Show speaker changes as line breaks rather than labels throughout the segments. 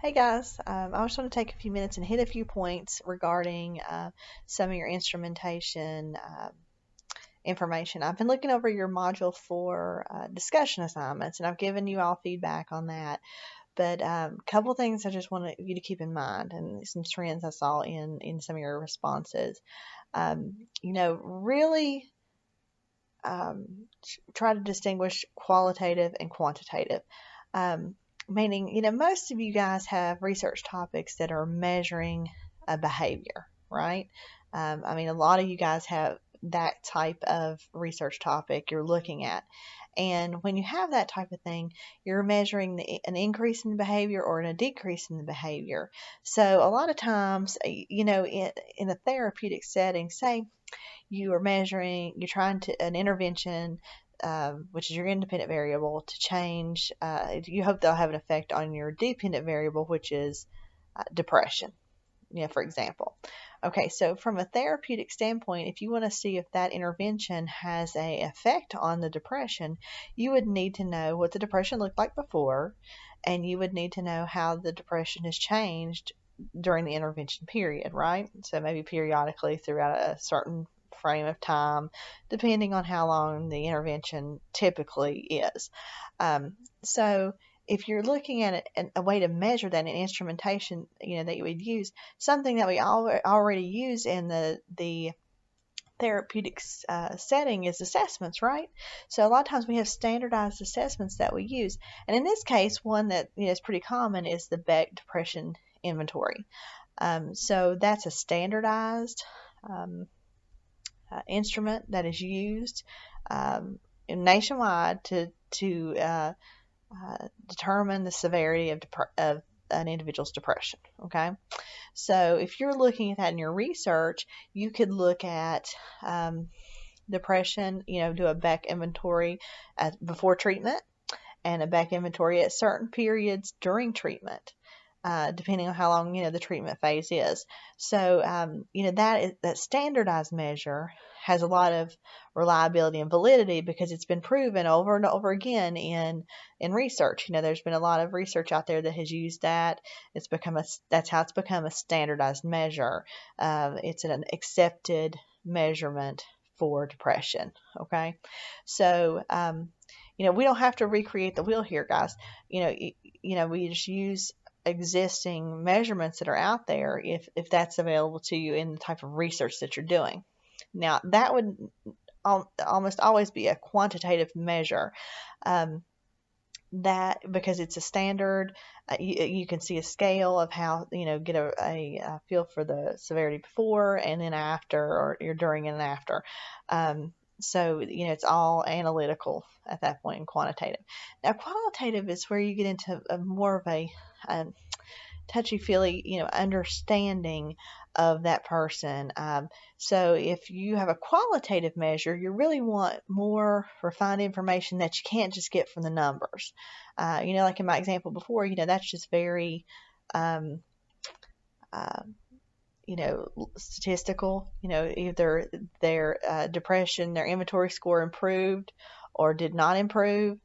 Hey guys, I just want to take a few minutes and hit a few points regarding some of your instrumentation information. I've been looking over your module for discussion assignments and I've given you all feedback on that. But a couple things I just want you to keep in mind and some trends I saw in some of your responses. Really try to distinguish qualitative and quantitative. Um, Meaning, most of you guys have research topics that are measuring a behavior, right? A lot of you guys have that type of research topic you're looking at. And when you have that type of thing, you're measuring an increase in the behavior or a decrease in the behavior. So a lot of times, in a therapeutic setting, say you're trying to, an intervention, which is your independent variable, to change, you hope they'll have an effect on your dependent variable, which is depression, for example. Okay, so from a therapeutic standpoint, if you want to see if that intervention has a effect on the depression, you would need to know what the depression looked like before, and you would need to know how the depression has changed during the intervention period, right? So maybe periodically throughout a certain frame of time, depending on how long the intervention typically is. So if you're looking at it, a way to measure that in instrumentation, that you would use, something that we already use in the therapeutic setting is assessments, right? So a lot of times we have standardized assessments that we use, and in this case, one that is pretty common is the Beck Depression Inventory. So that's a standardized instrument that is used nationwide to determine the severity of an individual's depression. Okay, so if you're looking at that in your research, you could look at depression. Do a Beck inventory before treatment and a Beck inventory at certain periods during treatment. Depending on how long the treatment phase is. So that standardized measure has a lot of reliability and validity because it's been proven over and over again in research. There's been a lot of research out there that has used that. That's how it's become a standardized measure. It's an accepted measurement for depression. Okay, so we don't have to recreate the wheel here, guys. We just use existing measurements that are out there if that's available to you in the type of research that you're doing. Now, that would almost always be a quantitative measure. That because it's a standard, you can see a scale of how get a feel for the severity before and then after, or your during and after. So it's all analytical at that point and quantitative. Now, qualitative is where you get into more of a touchy-feely, understanding of that person. So if you have a qualitative measure, you really want more refined information that you can't just get from the numbers. Like in my example before, that's just very, um, uh, statistical. Either their depression, their inventory score improved or did not improve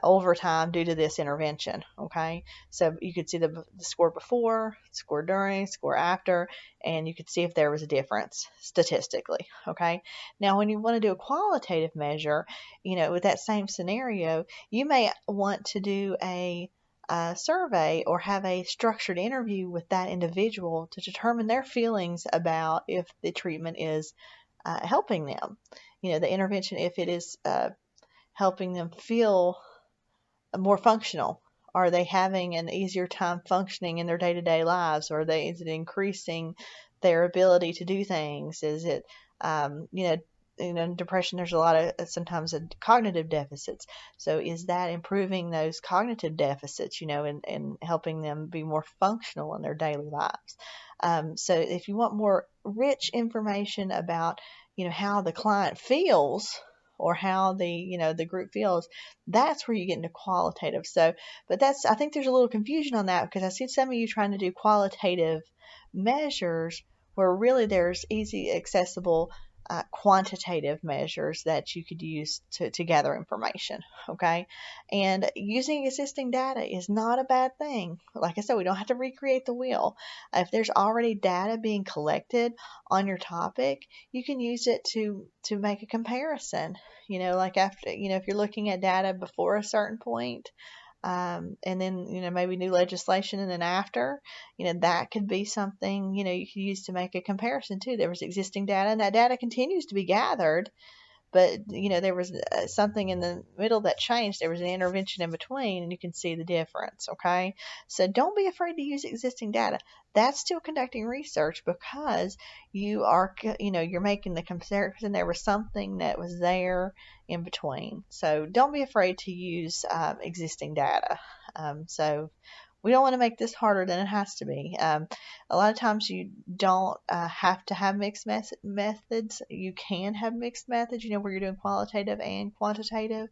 over time due to this intervention. Okay, so you could see the score before, score during, score after, and you could see if there was a difference statistically. Okay, now when you want to do a qualitative measure, with that same scenario, you may want to do a survey or have a structured interview with that individual to determine their feelings about if the treatment is helping them. The intervention, if it is helping them feel more functional. Are they having an easier time functioning in their day-to-day lives? Or is it increasing their ability to do things? Is it, depression, there's a lot of sometimes cognitive deficits. So is that improving those cognitive deficits, and helping them be more functional in their daily lives? So if you want more rich information about, how the client feels or how the group feels, that's where you get into qualitative. So, but I think there's a little confusion on that because I see some of you trying to do qualitative measures where really there's easy accessible quantitative measures that you could use to gather information. Okay. And using existing data is not a bad thing. Like I said, we don't have to recreate the wheel. If there's already data being collected on your topic, you can use it to make a comparison. Like after, if you're looking at data before a certain point, and then maybe new legislation and then after, that could be something you could use to make a comparison too. There was existing data, and that data continues to be gathered, but there was something in the middle that changed. There was an intervention in between, and you can see the difference. Okay, so don't be afraid to use existing data. That's still conducting research, because you're making the comparison. There was something that was there in between, so don't be afraid to use existing data. So we don't want to make this harder than it has to be. A lot of times you don't have to have mixed methods. You can have mixed methods, where you're doing qualitative and quantitative.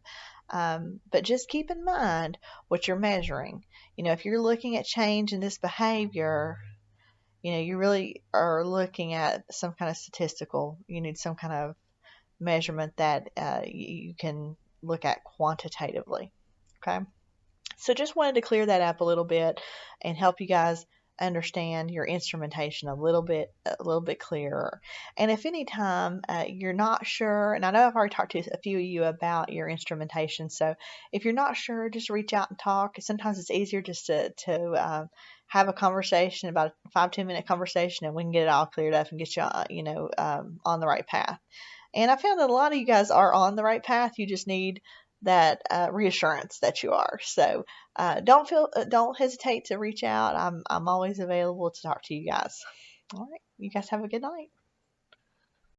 But just keep in mind what you're measuring. If you're looking at change in this behavior, you really are looking at some kind of statistical, you need some kind of measurement that you can look at quantitatively. Okay. So just wanted to clear that up a little bit and help you guys understand your instrumentation a little bit clearer. And if any time you're not sure, and I know I've already talked to a few of you about your instrumentation, so if you're not sure, just reach out and talk. Sometimes it's easier just to have a conversation, about a 5-10 minute conversation, and we can get it all cleared up and get you on the right path. And I found that a lot of you guys are on the right path. You just need that reassurance that you are. So don't hesitate to reach out. I'm always available to talk to you guys. All right, you guys have a good night.